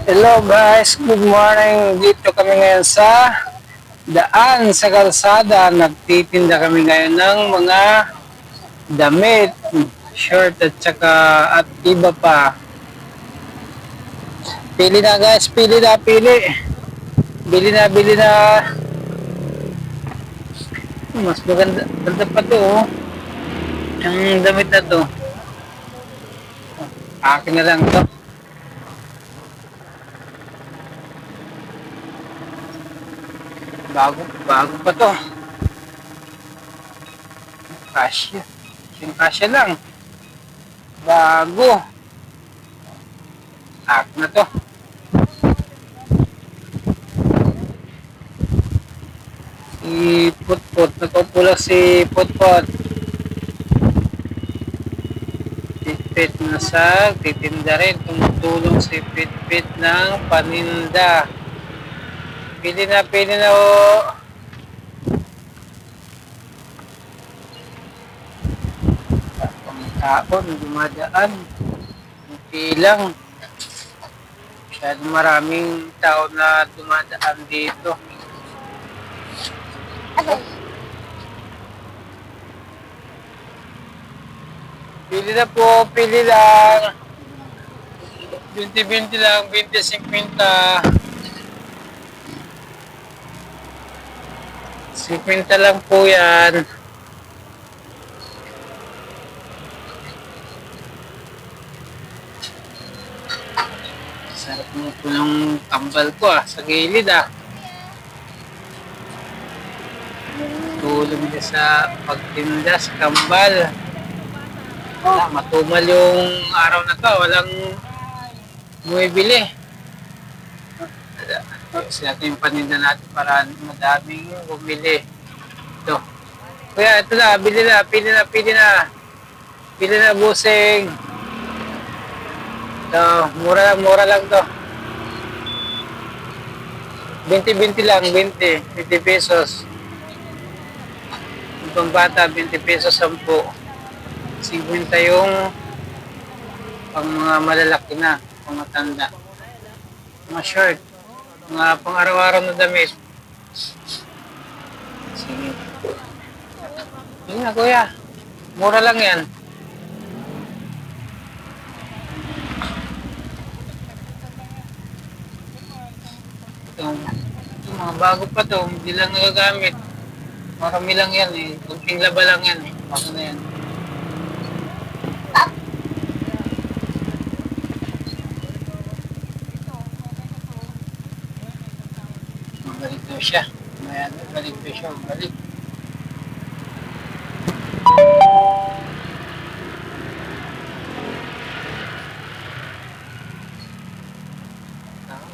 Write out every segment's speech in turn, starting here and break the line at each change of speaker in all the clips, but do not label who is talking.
Hello guys, good morning. Dito kami ngayon sa daan sa kalsada. Nagtitinda kami ngayon ng mga damit, short at saka at iba pa. Pili na guys, pili na, pili. Bili na, bili na. Mas maganda, ganda pa to oh. Ang damit na to. Akin na lang to. Bago pa to. Kasya. Yung kasya lang. Bago. Akin na to. Si Putput. Nagpaupo lang si Putput. Pitpit na sag. Titinda rin. Tumutulong si Pitpit ng paninda. Pili na o. Pangkaon, dumadaan. Hindi lang. Masyadong maraming tao na dumadaan dito. Pili na po, pili lang. 20-20 lang, 20-50. 50 lang po yan. Sarap mo po yung tambal ko sa gilid Tulong niya sa pagtinda sa kambal. Matumal yung araw na to, walang bumibili. Ayos natin yung paninda natin para madaming bumili. Ito. Kuya, ito na, bili na, pili na, pili na. Pili na, busing. Ito, mura lang to. 20-20 lang, 20 pesos. Yung pambata, 20 pesos, 10. 50 yung pang mga malalaki na, pang matanda. Mga short, mga pang araw-araw na damit. Sige. Yun na kuya, mura lang yan. Ito, mga bago pa to, hindi lang nagagamit. Marami lang yan kunting laba lang yan Bago na yan. Balik daw siya. Ayan, balik daw siya. Balik.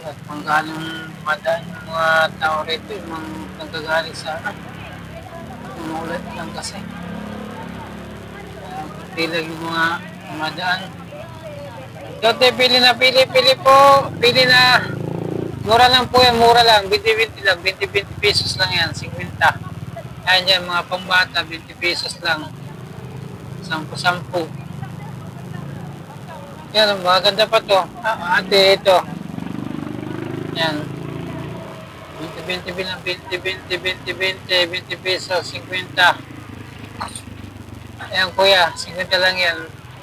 At panggaling dumadaan yung mga tao rito, yung mga nagagaling sa umulat lang kasi. Pilag yung mga dumadaan. Dote, pili na, pili po. Pili na. Mura lang po yan, mura lang. 20-20 lang, 20-20 pesos lang yan, 50. Ayan yan, mga pambata, 20 pesos lang. 10-10. Yan, maganda pa to. Ate, ito. Yan. 20-20 lang, 20 pesos, 50. Ayan kuya, 50 lang yan.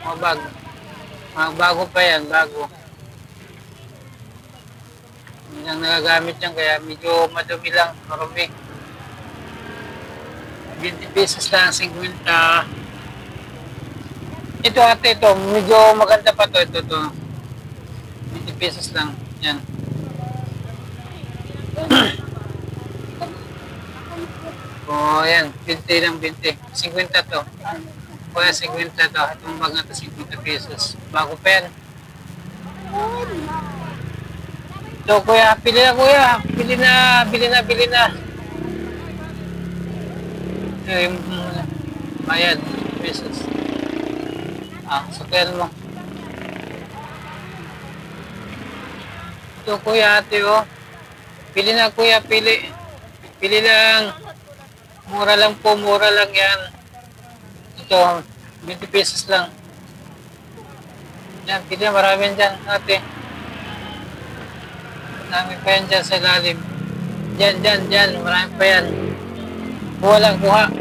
Mga bago. Mga bago pa yan, bago. Hindi lang nagagamit yan, kaya medyo madumi lang, marumi. 20 pesos lang, 50. Ito ate, ito, medyo maganda pa to, ito. 20 pesos lang, yan. Yan, 20 lang, 20. 50 to. Kuya, 50 to. Itong bag na to, 50 pesos. Bago pa yan. So, kuya, pili na kuya. Bili na. Yung bayad, pesos. Sakyan mo. Ito kuya, ate Pili na kuya, pili. Pili lang. Mura lang po, mura lang yan. Ito, 20 pesos lang. Yan, pili na, marami dyan, ate. Marami pa yan dyan sa ilalim. Dyan. Marami pa yan. Kuha lang, kuha.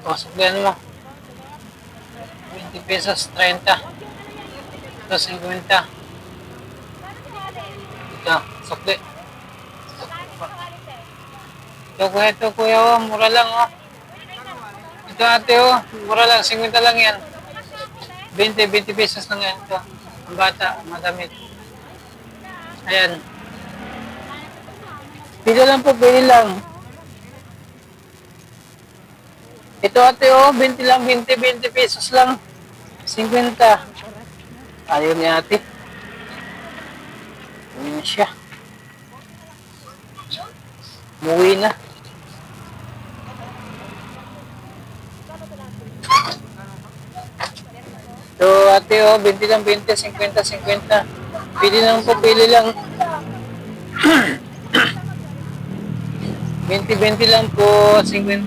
Pasok yan mo. 20 pesos, 30. Ito, 50. Ito, sukli. Ito kuya, oh, mura lang, oh. Ito ate, oh, mura lang, 50 lang yan. 20 pesos lang yan. Ito, ang bata, madamit. Ayan. Pili lang po, pili lang. Ito ate, oh, 20 lang, 20 pesos lang. 50. Ayaw ni ate. Ayan siya. Umuwi na. So ate, oh, 20 lang, 20, 50. Pili lang po, pili lang. 20 lang po, 50.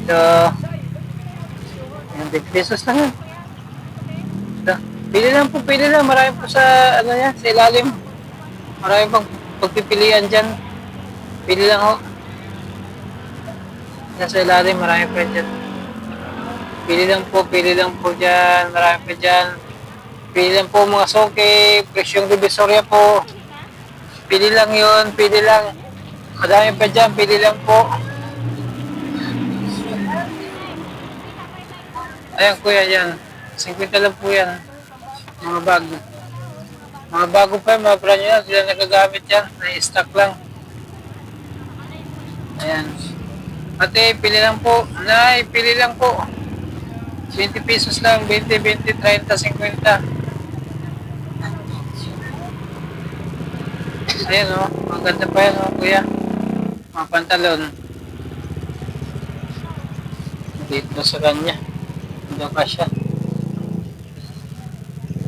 So, 100 pesos lang yan. So, pili lang. Marami po sa, ano yan, sa ilalim. Marami pang pagpipilian dyan. Pili lang, oh. Yan sa ilalim, marami pa dyan. Pili lang po dyan. Marami pa dyan. Pili lang po mga soke, presyong divisoria po. Pili lang yun, pili lang. Madami pa dyan, pili lang po. Ayan kuya, yan. 50 lang po yan. Mga bago. Mga bago pa yan, mga brand nyo yan. Sila nagagamit yan. Na-stock lang. Ayan. Ate, pili lang po. Nay, pili lang po. 20 pesos lang. 20, 30, 50. Ayan o. Ang ganda pa yan o, kuya. Mga pantalon. Dito sa kanya. Dito ka siya.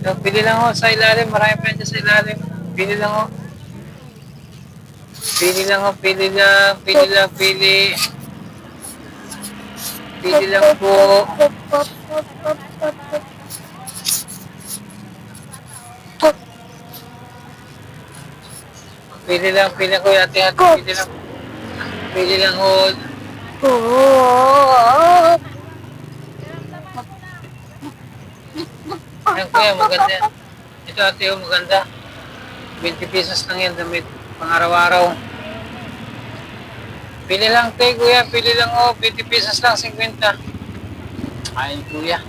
So, pili lang ho sa ilalim. Marami pa yan sa ilalim. Pili lang ho. Pili lang po. Pili lang ko ate. Pili lang ho. Ayan kuya, maganda yan. Ito ate, oh, maganda. 20 pesos lang yan, damit. Pang araw-araw. Pili lang te, kuya. Pili lang, oh. 20 pesos lang, 50. Ayun, kuya.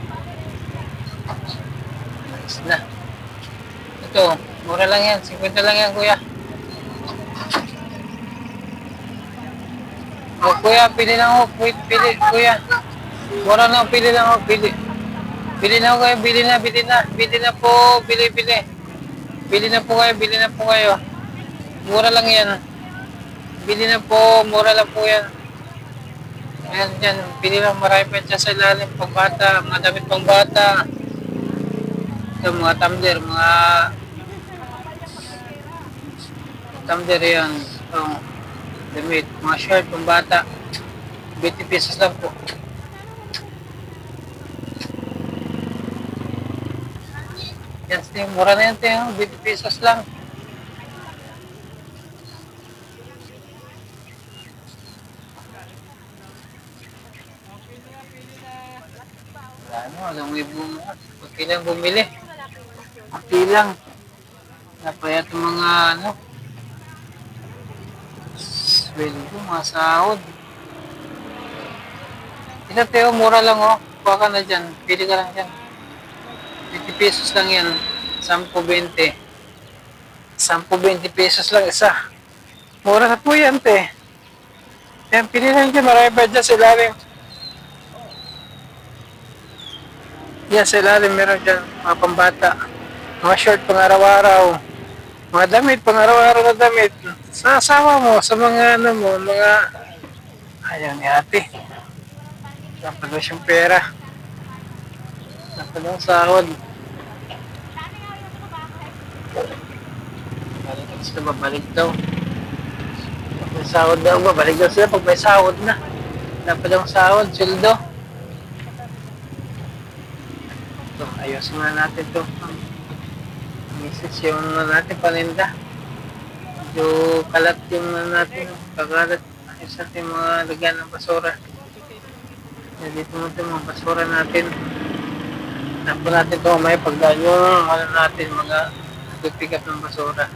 Nice na. Ito, mura lang yan. 50 lang yan, kuya. Oh, kuya, pili lang, oh. Pili, kuya. Mura lang, pili lang, oh. Pili. Bili na kayo, bili na po, bili. Bili na po kayo. Mura lang yan. Bili na po, mura lang po yan. Ayan dyan, bili lang, marami pa dyan sa ilalim, pangbata, mga damit pangbata. Ito, mga tumbler yan. Ito, damit, mga shirt, pangbata. 20 pesos lang po. Yan, mura na yan, 20 pesos lang. Alam mo yung pagkilang bumili. Pagkilang. Napayat yung mga sweldo, mga sahod. Ito Teo, mura lang oh. Kuha ka na dyan. Pili ka lang dyan. 20 pesos lang yan. 10-20. 10-20 pesos lang isa. Mura na po yan, te. Yan, pili lang dyan. Marami pa dyan sa ilalim. Yan, sa ilalim meron dyan. Mga pambata. Mga short pang araw-araw. Mga damit, pang araw-araw na damit. Sasama mo sa mga mga... Ayaw ni ate. Napalos yung pera. Napalos sahod. Babalik daw. Pag may sahod daw, babalik daw sila pag may sahod na. Napalos sahod, sildo. Ito, ayos nga natin ito. Misis yung natin paninda. Medyo kalat yung natin, kagalat. Isa yung mga lagyan ng basura. Dito mo ito mga basura natin. Napo natin ito may pagdaan yung natin mga pick up ng basura.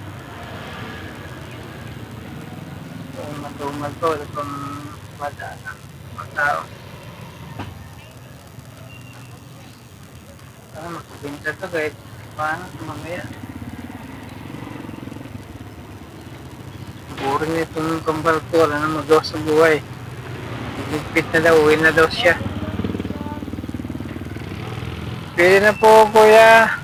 So, matumal to. Ito pang madaan ng mga tao. Makabinta to kahit paano mamaya. Boring itong kambal ko. Wala na magawa sa buhay. Ligpit na daw. Uwi na daw siya. Pwede na po, kuya.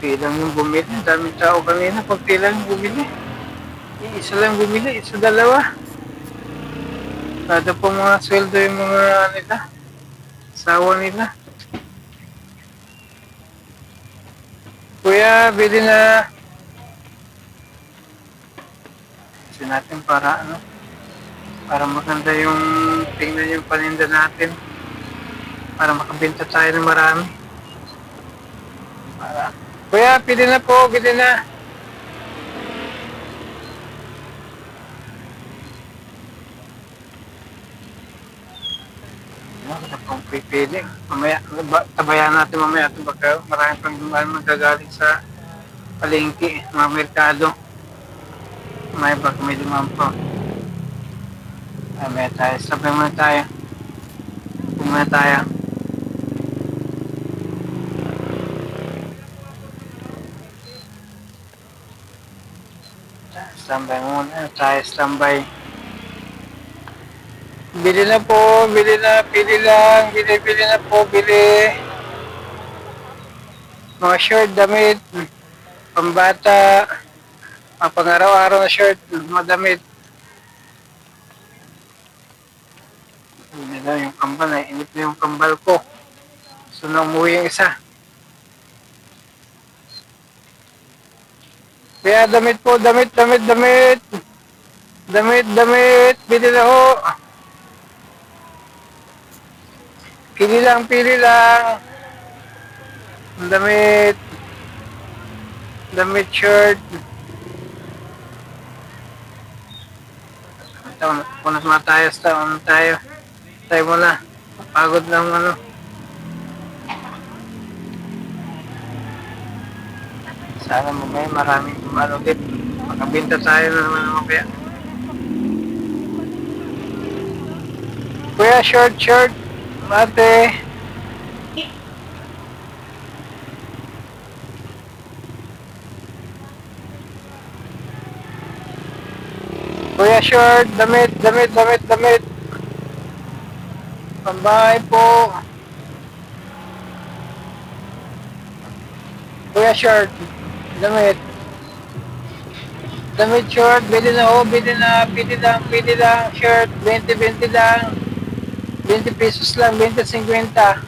Pilang yung bumili. Ang daming tao kanina. Pag pilang yung bumili. Isa lang bumili. Isa dalawa. Kada po mga sweldo yung mga nila. Sawa nila. Kuya, bili na. Kasi natin para ano. Para maganda yung tingnan yung paninda natin. Para makabenta tayo ng marami. Kuya, pili na po, pili na. Wala pong pipili. Mamaya, tabayan natin mamaya. Baka marami pang magagaling sa palengke, mga merkado. May baka may dumaan po. Mamaya tayo, sabay muna tayo. Pumuna tayo. Standby muna. Tayo standby. Bili na po. Bili na. Pili lang. Bili na po. Bili. Mga short, damit. Pambata. Pang-araw-araw na short. Mga damit. Hindi na yung kambal. Nainip na yung kambal ko. So na umuwi yung isa. Kaya damit po. Damit. Bili na ho. Pili lang. Damit shirt. Ito, punas mga tayo. Tayo muna. Pagod lang ano. Sana mamaya maraming ulit. Makabinta tayo na naman mamaya. Kuya, short. Mate. Kuya, short. Damit. Pambahay po. Kuya, short. Damit short. Bili lang. Shirt. 20 lang. 20 pesos lang. 20.50.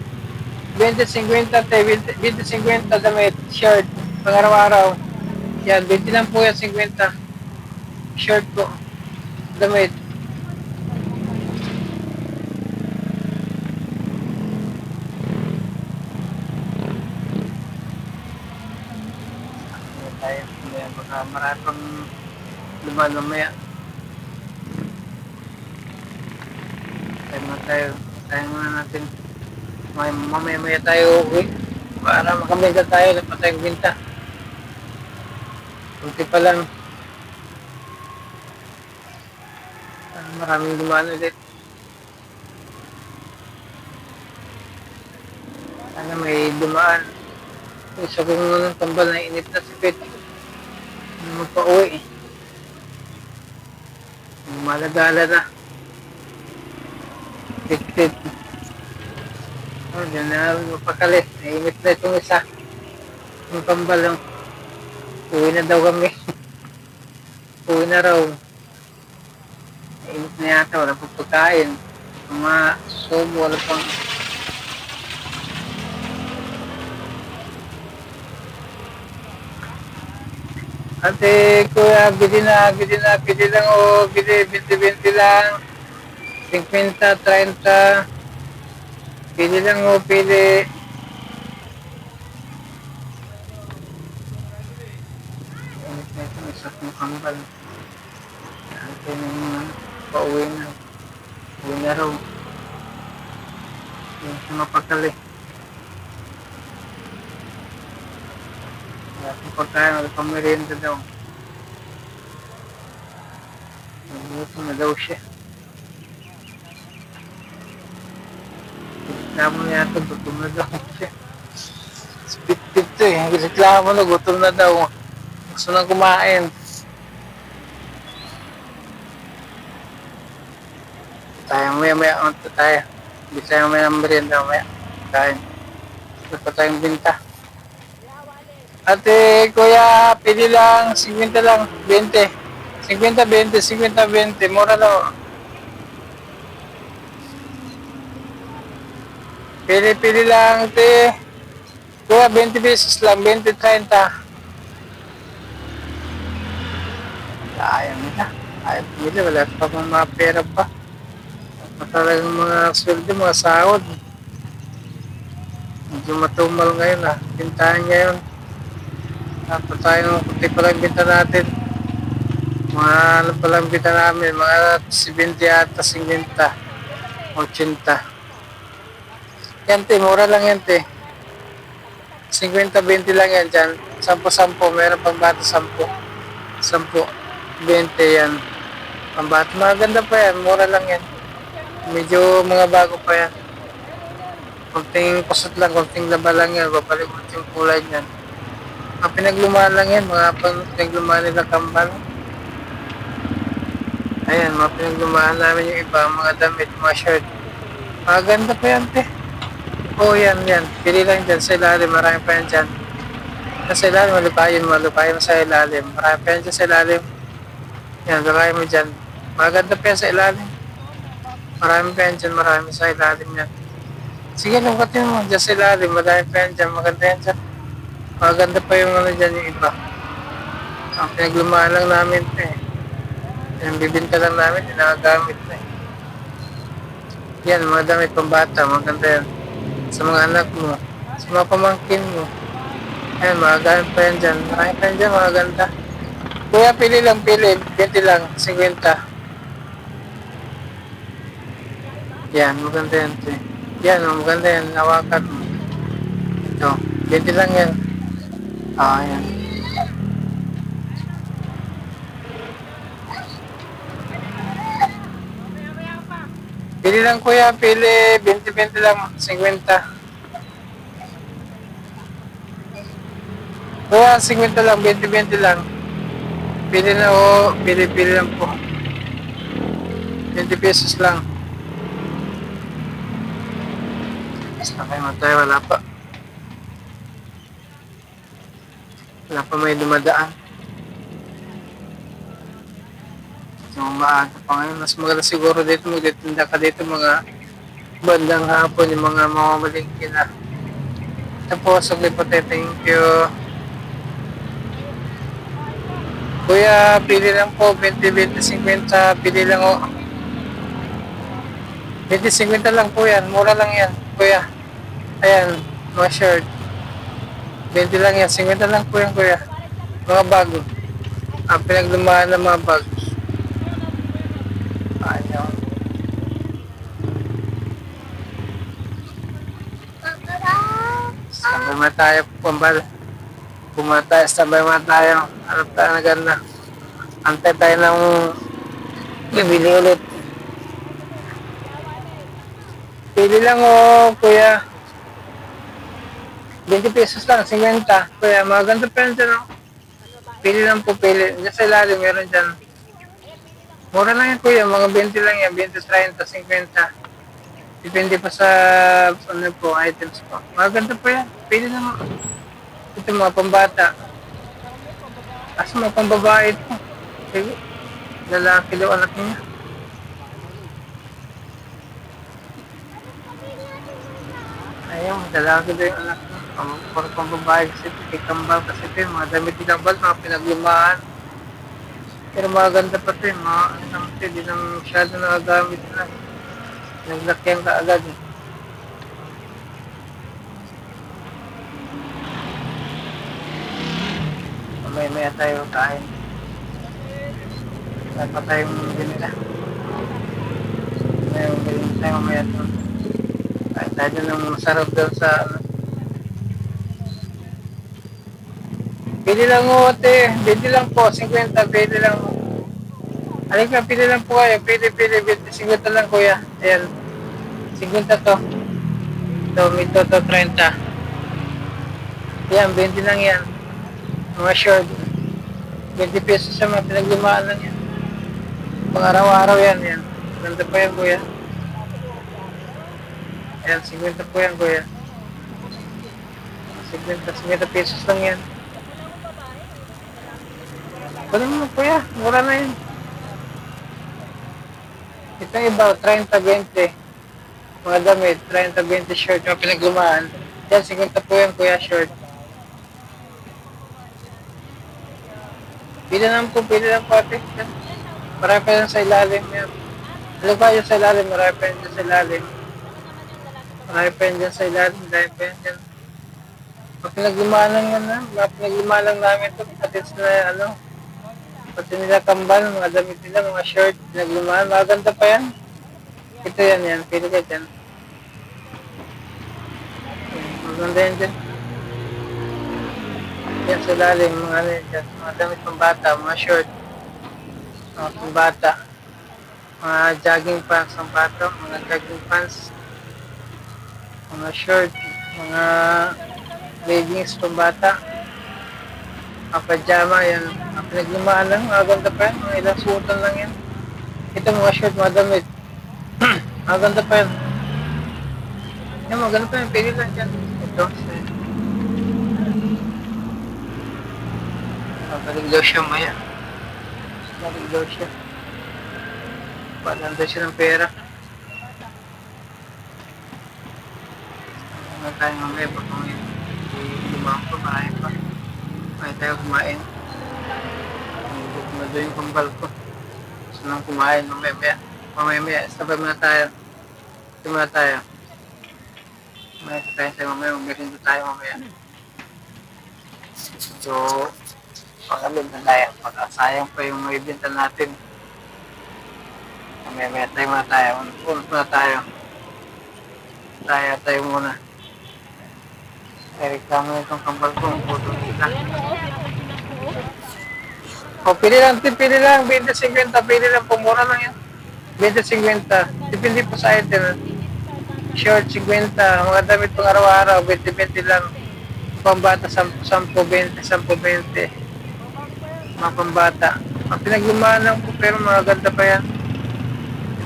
20.50 damit. Shirt. Pang-araw-araw. Yan. 20 lang po yan. 50. Shirt po. Damit. Tayo. Baka marami pang lumaan mamaya. Tayo muna natin. Mamaya tayo uwi. Para makabenta tayo. Dapat tayong binta. Kunti pa lang. Maraming dumaan ulit. Sana may dumaan. Isa ko ng tambal na init na sipit. Magpa-uwi. Malagala na. Tik. Diyan na mapakalit. Nainit na itong isa. Yung tambal lang. Uwi na daw kami. Uwi na raw. Nainit na yata. Wala pang pagkain. Mga subo. Wala pang Ate, kuya, bili lang o, 20 lang, 50, 30, Pili lang o pili. Ito, isa kong kambal. Ito yung pauwi na. Uwi na raw. Yung sa mapakali. Kung pagkain, pamerienda daw. Nagutom na daw siya. Reklamo niya ito, gutom na daw siya. Spit-pit to eh. Reklamo na, gutom na daw. Gusto nang kumain. Tayo maya-maya, tayo. Hindi tayo maya ng merienda, maya. Kain. Ito pa tayong binta. Ate, kuya, pili lang, 50 lang, 20. 50, 20, 50, 20, mura daw. Pili lang, ate. Kuya, 20 pesos lang, 20, 30. Ayaw nila. Ayaw nila, wala pa mga pera pa. Talagang mga sweldo, mga sahod. Medyo matumal ngayon Bintahan ngayon. Tapos tayo, kunti pa lang binta natin. Mga ano pa lang binta namin, mga 70 ata, 50, 80. Yan te, mura lang yan te. 50, 20 lang yan dyan. 10, 10, meron pang bata 10. 10, 20 yan. Pang bata, maganda pa yan, mura lang yan. Medyo mga bago pa yan. Konting kusot lang, konting laba lang yan. Babalik konting kulay yan. Mga pinaglumaan lang yan, mga pinaglumaan nila kambal. Ayan, mga pinaglumaan namin yung iba, mga damit, mga shirt. Maganda pa yan, te. Oo, yan. Pili lang dyan sa ilalim, marami pa yan dyan. Sa ilalim, malupayin sa ilalim. Marami pa yan dyan sa ilalim. Yan, marami mo dyan. Maganda pa yan sa ilalim. Marami pa yan dyan, marami sa ilalim yan. Sige, lungkatin mo, dyan sa ilalim, marami pa yan dyan, maganda yan dyan. Maganda pa yung ano dyan yung iba. Ang pinaglumaan lang namin ito Yung bibinta lang namin, nagagamit na Yan, mga damit pang bata, maganda yan. Sa mga anak mo, sa mga pamangkin mo. Yan, magagamit pa yan dyan. Marami pa yan dyan, maganda. Kuya, pili lang, 20 lang, 50. Yan, maganda yan. Yan, maganda yan, hawakan mo. Ito, 20 lang yan. Yan. Pili lang kuya, pili 20-20 lang, 50. Kuya, 50 lang, 20-20 lang. Pili na pili lang po. 20 pesos lang. Basta kayo matay, wala pa. Wala pa may dumadaan. So, maaga pa ngayon. Mas maganda siguro dito, magtitinda ka dito mga bandang hapon, yung mga mamamalingki na. Ito po, saglit po tayo. Thank you. Kuya, pili lang po. 20, 50. Pili lang 20, 50 lang po yan. Mura lang yan, kuya. Ayan, mga shirt. 20 lang yan. 50 lang po yan, kuya. Mga bago. Pinaglumaan ng mga bag. Ayaw. Sabay mo tayo, pambal. Pumatay, sabay mo tayo. Harap tayo na ganda. Antay tayo ng bibili ulit. Pili lang kuya. 20 pesos lang, 50. Kuya, maganda pa yan dyan Pili lang po, pili. Diyan sa ilalim, meron dyan. Mura lang yan kuya, mga 20 lang yan, 20, 30, 50. Depende pa sa items po. Maganda pa yan, pili naman. Ito mga pambata. Kasi mga pambabae ito. Sige, lalaki daw anak niya. Ayun, lalaki daw yung anak niya. Para pambabae kasi ito, kambal kasi ito yung mga damit ni kambal, mga pinaglumaan. Pero maganda pa ito hindi na masyado nagagamit na. Naglakyan ka agad Mamaya tayo kain. Dapat tayong binila. Ngayon, bilhin tayo mamaya doon. Kain tayo doon ng masarap doon sa ano. Pili lang mo ate, pili lang po, 50, pili lang mo. Halika, pili lang po kayo, pili, 50 lang kuya. Ayan, 50 to. Ito, 30. Yan, 20 lang yan. Mga short. 20 pesos sa mga pinaglumaan lang yan. Pang araw-araw yan. Ganda pa yan kuya. Ayan, 50 po yan kuya. 50 pesos lang yan. Pwede mo kuya, mura na yan. Ito yung iba, 30, 20. Mga damit, 30, 20 short, mga pinaglumaan. Yan, 50 po yan kuya, short. Pili lang po ate. Yan. Marami pa yan sa ilalim yan. Alam ba yun sa ilalim, marami pa yan dyan sa ilalim. Marami pa yan dyan sa ilalim, marami pa yan dyan. Mga pinaglumaan lang yan ha. Mga pinaglumaan lang namin ito. Pati sila ano. Pati nila kambal, mga damit nila, mga shirt, pinaglumaan. Maganda pa yan. Ito yan. Pili ka dyan. Maganda yan dyan. Yan sa lalim, mga ano yan dyan. Mga damit pang bata, mga short. Mga pang bata. Mga jogging pants ang bata, mga jogging pants. Mga short, mga leggings pang bata. Mga pajama, yan. Mga pinaglumaan lang, maganda pa yan. Mga ilang suotan lang yan. Ito mga short, mga damit. Maganda pa yan. Yan, maganda pa yan. Pili lang dyan. Ito. Maliglaw siya maya. Maliglaw siya. Palanda siya ng pera. Ano tayo mamaya pag may lumang pa, marami pa. May tayo kumain. Kumado yung kambal ko. Gusto nang kumain mamaya. Mamaya, sabay muna tayo. Ito muna tayo. Mamaya tayo mamaya, magmerindo tayo mamaya. So, pagkabinta tayo. Pagkasayang pa yung may binta natin. Mamaya tayo muna tayo. Unod muna tayo. Tayo muna. Reklamo na itong kambal ko. Ang puto nila. O, pili lang. 20-50. Pili lang. Pumura lang yan. 20-50. Depende po sa item. Short 50. Mga damit pang araw-araw. 20-20 lang. Pambata 10-20. 10-20. Mga pambata. Ang pinaglumaan lang po. Pero mga ganda pa yan.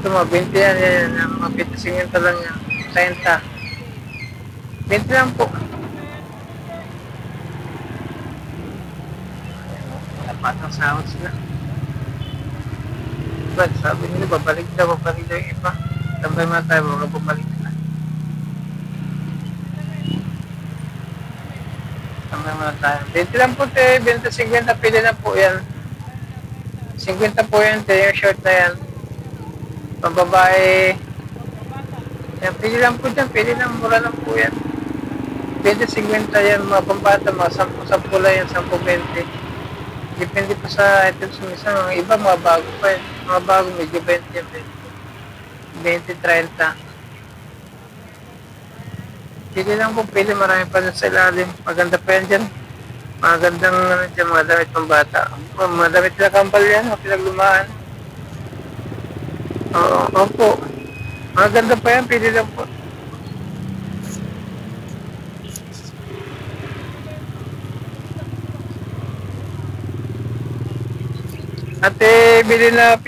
Ito mga 20 yan. Mga 20-50 lang yan. 30. 20 lang po. Patang sahod sila. But sabi nila, babalik daw yung iba. Tambay mga tayo, mga bumalik na. Tambay mga tayo. 20 lang po te, 20-50, pili na po yan. 50 po yan te, yung short na yan. Pambabae. Yan, pili lang po dyan, pili lang, mura lang po yan. 20-50 yan, mga pambata, mga 10 lang yan, 10-20. Depende pa sa items minsan, mga iba, mga bago pa eh. Mga bago, medyo 20 yan, 20-30. Pili lang po, marami pa dyan sa ilalim. Maganda pa yan dyan. Magandang ano dyan, mga damit pang bata. Mga damit na kampal yan, mga pinaglumaan. Oo, opo. Maganda pa yan, pili lang po. Ate, pili lang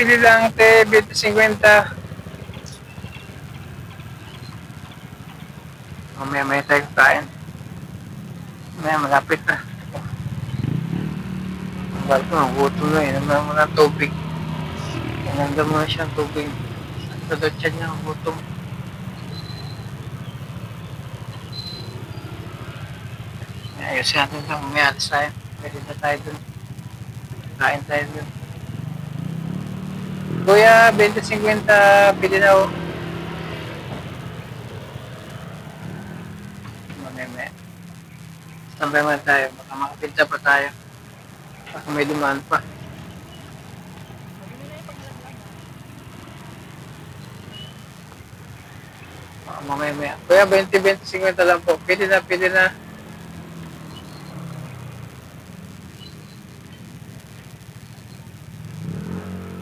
ate, 20-50. Mamaya tayo kain. Mamaya malapit na. Ang balko, nagutom na eh. Naman mo ng tubig. Inanda mo na siyang tubig. Sa dotyan niya, nagutom. Ayusin natin ito. Mamaya alis tayo. Pwede na tayo dun. Kain tayo dun. Kuya, 20-50, pili na ako. Mamaya. Tambay mo tayo, baka makapinta pa tayo. Baka may dumaan pa. Baka mamaya. Kuya, 20, 50 lang po. Pili na, pili na.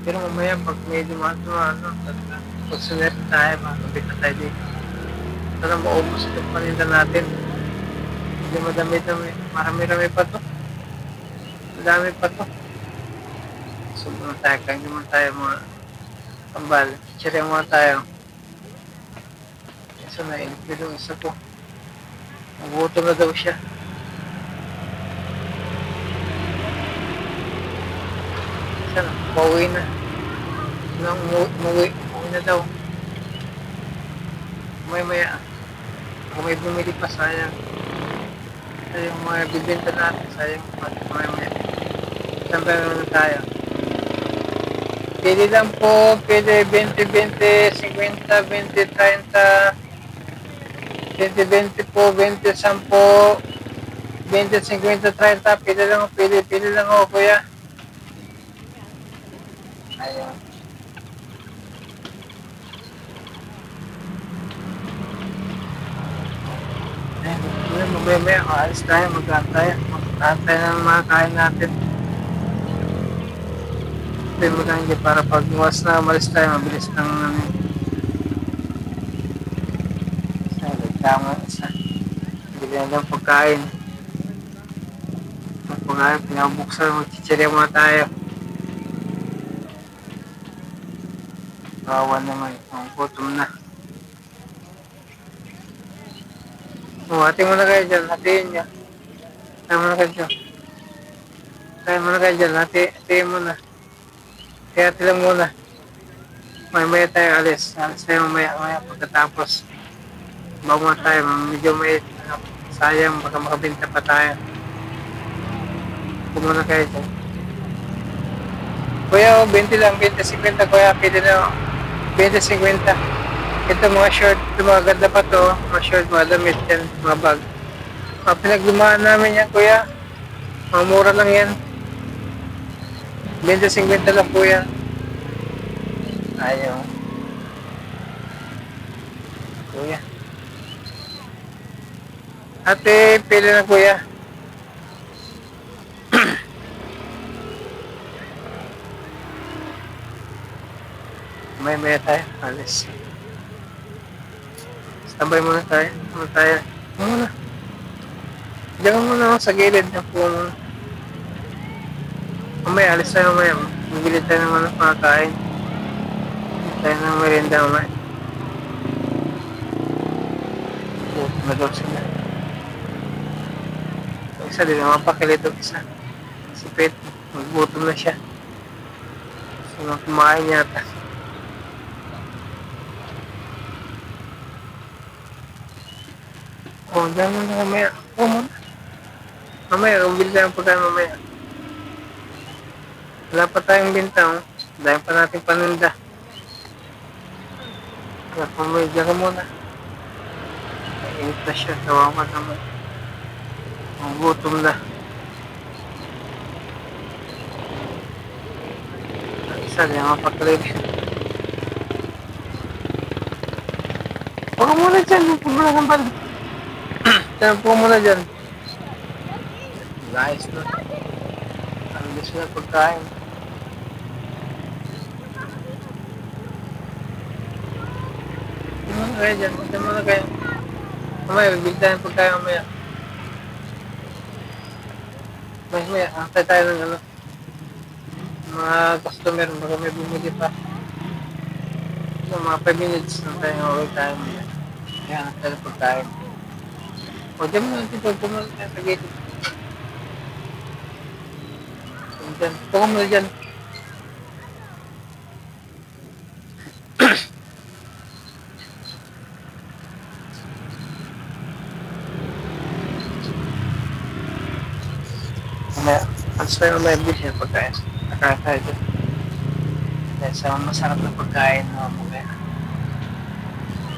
Pero mamaya, pag may dumaan, talaga. Pag sunod tayo, makakabit na tayo dito. Sana maubos itong paninda natin. Hindi madami-dami. Marami-rami pa to. Madami pa to. So, muna tayo. Kain naman tayo mga kambal. Chichirya muna tayo. Isa na, inipid yung isa ko. Nagutom na daw siya. Isa na, pauwi na. Nang umuwi na daw. Maya. Kung may bumili pa, sayang. Sayang mga bibenta natin. Sayang maya. Sambay na tayo. Pili lang po. Pili 20, 50, 50, 20, 30. 20, 20 po. 20, 10. 20, 50, 30. Pili lang ako, kuya. Ayun. Mamaya, aalis tayo, mag-aantay ng mga kain natin. Pwede mo lang hindi para pag iwas na umalis tayo, mabilis lang namin. Tama isa. Bili na lang pagkain. Pagkain, pinabuksan, magchichirya muna tayo. Kawawa naman, ang gutom na. Hatiin mo na kayo dyan, hatiin nyo. Hatiin mo na kayo dyan. Hatiin mo na. Hati lang muna. Maya tayo alis. Alis tayo mamaya pagkatapos. Bago na tayo, medyo may sayang, baka makabinta pa tayo. Hatiin mo na kayo dyan. Kuya, 20 lang, 20, 50, kuya, pwede na 20, 50. Ito mga short, ito mga ganda pa to, mga short, mga damit yan, mga bag. Pinaglumaan namin yan, kuya. Mga mura lang yan. 20, 50 lang po yan. Ayaw. Kuya. Ate, pili na kuya. Maya tayo, alis. Sabay muna tayo. Muna. Diyan ka muna ako sa gilid na po. Mamaya, alis tayo mamaya. Magbili tayo naman ng pagkain. Magbili tayo ng merienda mamaya. Madog sila. Isa din naman pakilit ang isa. Si Pet, magbutom na siya. So, kumain yata. Diyan mo na mamaya. Muna. Mamaya, bili tayo ng pagkain mamaya. Wala pa tayong bintang. Dahil pa natin paninda. Kaya mamaya, diyan ka muna. Init na siya. Kawawa naman. Gutom na. Isa din ang mapakalig. Huwag muna dyan. Huwag muna kang balik. Huwag muna dyan. Guys, no? Ang gusto na pagkain. Huwag muna kayo dyan. Huwag muna kayo. Mamaya, bibig tayo ng pagkain mamaya. Mamaya, antay tayo ng mga customer, baka may bumili pa. Mga 5 minutes na tayo, okay tayo mamaya. Kaya antay ng pagkain. O, dyan mo natin ito, pumunod tayo sa gate. Dyan, tungo mo na dyan. Mamaya, alas tayo mamaya bilhin pagkain. Nakain tayo dyan. Dahil sa masarap na pagkain, mamaya.